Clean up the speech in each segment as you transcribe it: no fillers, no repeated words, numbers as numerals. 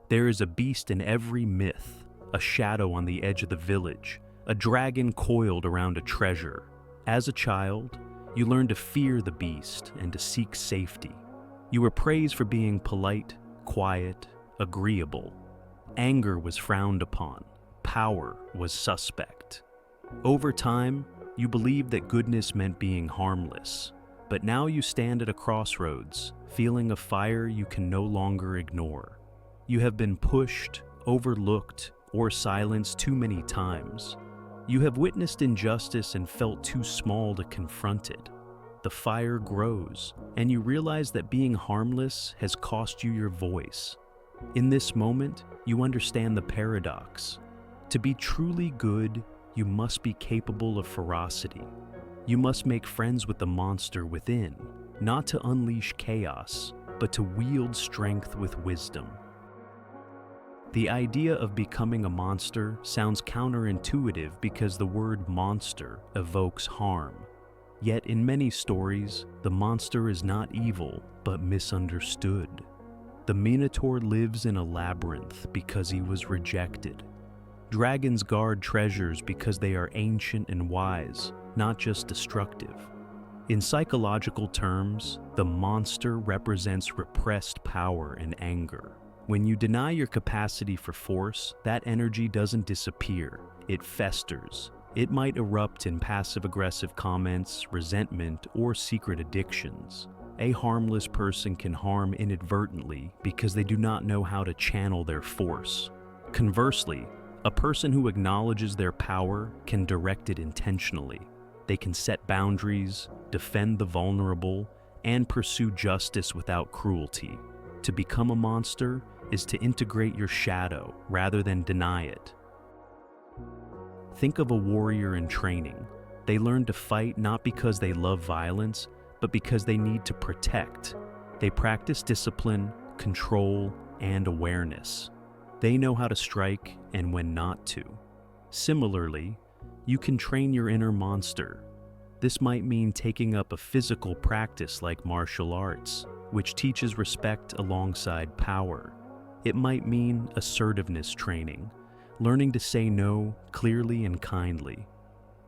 There is a beast in every myth, a shadow on the edge of the village, a dragon coiled around a treasure. As a child, you learn to fear the beast and to seek safety. You were praised for being polite, quiet, agreeable. Anger was frowned upon. Power was suspect. Over time, you believed that goodness meant being harmless. But now you stand at a crossroads, feeling a fire you can no longer ignore. You have been pushed, overlooked, or silenced too many times. You have witnessed injustice and felt too small to confront it. The fire grows, and you realize that being harmless has cost you your voice. In this moment, you understand the paradox. To be truly good, you must be capable of ferocity. You must make friends with the monster within, not to unleash chaos, but to wield strength with wisdom. The idea of becoming a monster sounds counterintuitive because the word monster evokes harm. Yet in many stories, the monster is not evil, but misunderstood. The Minotaur lives in a labyrinth because he was rejected. Dragons guard treasures because they are ancient and wise, not just destructive. In psychological terms, the monster represents repressed power and anger. When you deny your capacity for force, that energy doesn't disappear, it festers. It might erupt in passive-aggressive comments, resentment, or secret addictions. A harmless person can harm inadvertently because they do not know how to channel their force. Conversely, a person who acknowledges their power can direct it intentionally. They can set boundaries, defend the vulnerable, and pursue justice without cruelty. To become a monster is to integrate your shadow rather than deny it. Think of a warrior in training. They learn to fight not because they love violence, but because they need to protect. They practice discipline, control, and awareness. They know how to strike and when not to. Similarly, you can train your inner monster. This might mean taking up a physical practice like martial arts, which teaches respect alongside power. It might mean assertiveness training, learning to say no clearly and kindly.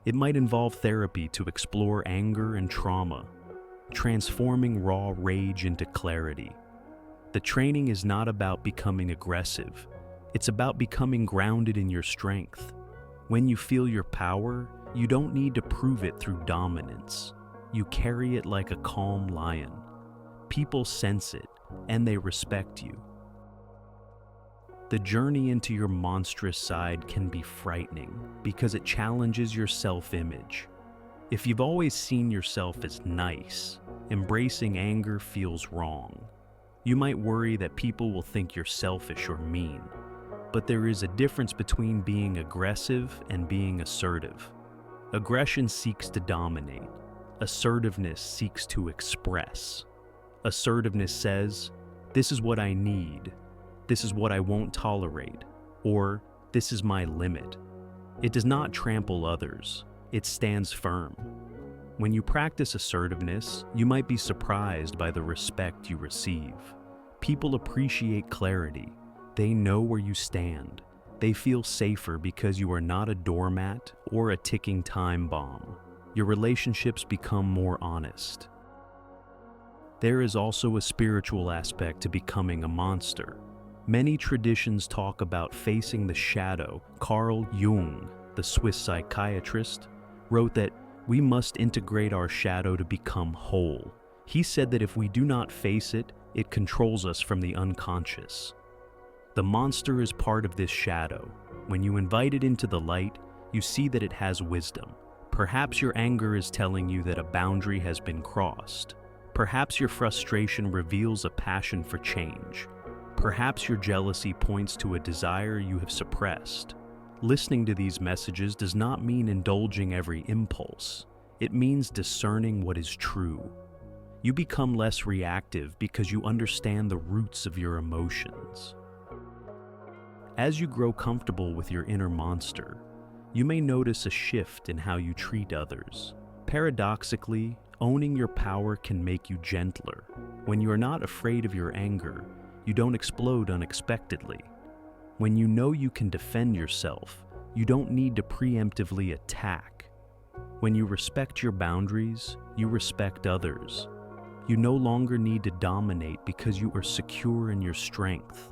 It might involve therapy to explore anger and trauma, transforming raw rage into clarity. The training is not about becoming aggressive. It's about becoming grounded in your strength. When you feel your power, you don't need to prove it through dominance. You carry it like a calm lion. People sense it, and they respect you. The journey into your monstrous side can be frightening because it challenges your self-image. If you've always seen yourself as nice, embracing anger feels wrong. You might worry that people will think you're selfish or mean, but there is a difference between being aggressive and being assertive. Aggression seeks to dominate. Assertiveness seeks to express. Assertiveness says, "This is what I need. This is what I won't tolerate," or "This is my limit." It does not trample others. It stands firm. When you practice assertiveness, you might be surprised by the respect you receive. People appreciate clarity. They know where you stand. They feel safer because you are not a doormat or a ticking time bomb. Your relationships become more honest. There is also a spiritual aspect to becoming a monster. Many traditions talk about facing the shadow. Carl Jung, the Swiss psychiatrist, wrote that we must integrate our shadow to become whole. He said that if we do not face it, it controls us from the unconscious. The monster is part of this shadow. When you invite it into the light, you see that it has wisdom. Perhaps your anger is telling you that a boundary has been crossed. Perhaps your frustration reveals a passion for change. Perhaps your jealousy points to a desire you have suppressed. Listening to these messages does not mean indulging every impulse. It means discerning what is true. You become less reactive because you understand the roots of your emotions. As you grow comfortable with your inner monster, you may notice a shift in how you treat others. Paradoxically, owning your power can make you gentler. When you are not afraid of your anger, You don't explode unexpectedly. When you know you can defend yourself, you don't need to preemptively attack. When you respect your boundaries, you respect others. You no longer need to dominate because you are secure in your strength.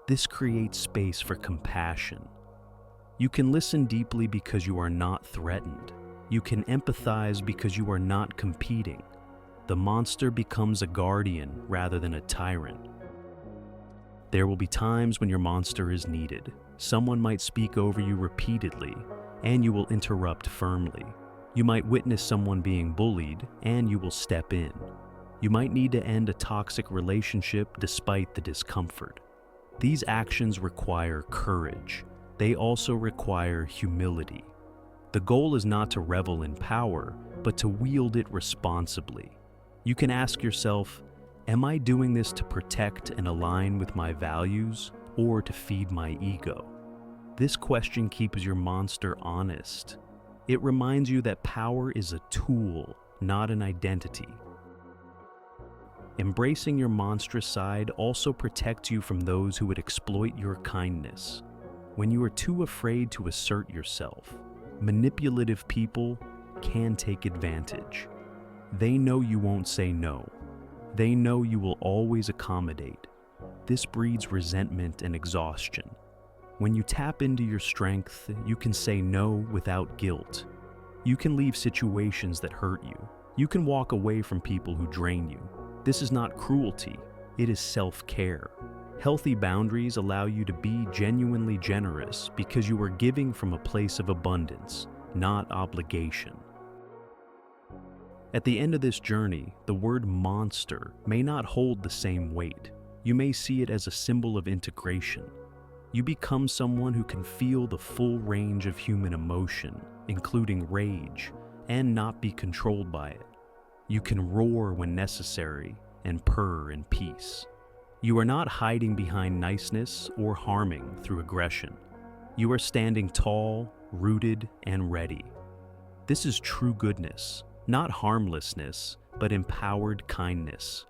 This creates space for compassion. You can listen deeply because you are not threatened. You can empathize because you are not competing. The monster becomes a guardian rather than a tyrant. There will be times when your monster is needed. Someone might speak over you repeatedly, and you will interrupt firmly. You might witness someone being bullied, and you will step in. You might need to end a toxic relationship despite the discomfort. These actions require courage. They also require humility. The goal is not to revel in power, but to wield it responsibly. You can ask yourself, am I doing this to protect and align with my values, or to feed my ego? This question keeps your monster honest. It reminds you that power is a tool, not an identity. Embracing your monstrous side also protects you from those who would exploit your kindness. When you are too afraid to assert yourself, manipulative people can take advantage. They know you won't say no. They know you will always accommodate. This breeds resentment and exhaustion. When you tap into your strength, you can say no without guilt. You can leave situations that hurt you. You can walk away from people who drain you. This is not cruelty, it is self-care. Healthy boundaries allow you to be genuinely generous because you are giving from a place of abundance, not obligation. At the end of this journey, the word monster may not hold the same weight. You may see it as a symbol of integration. You become someone who can feel the full range of human emotion, including rage, and not be controlled by it. You can roar when necessary and purr in peace. You are not hiding behind niceness or harming through aggression. You are standing tall, rooted, and ready. This is true goodness, not harmlessness, but empowered kindness.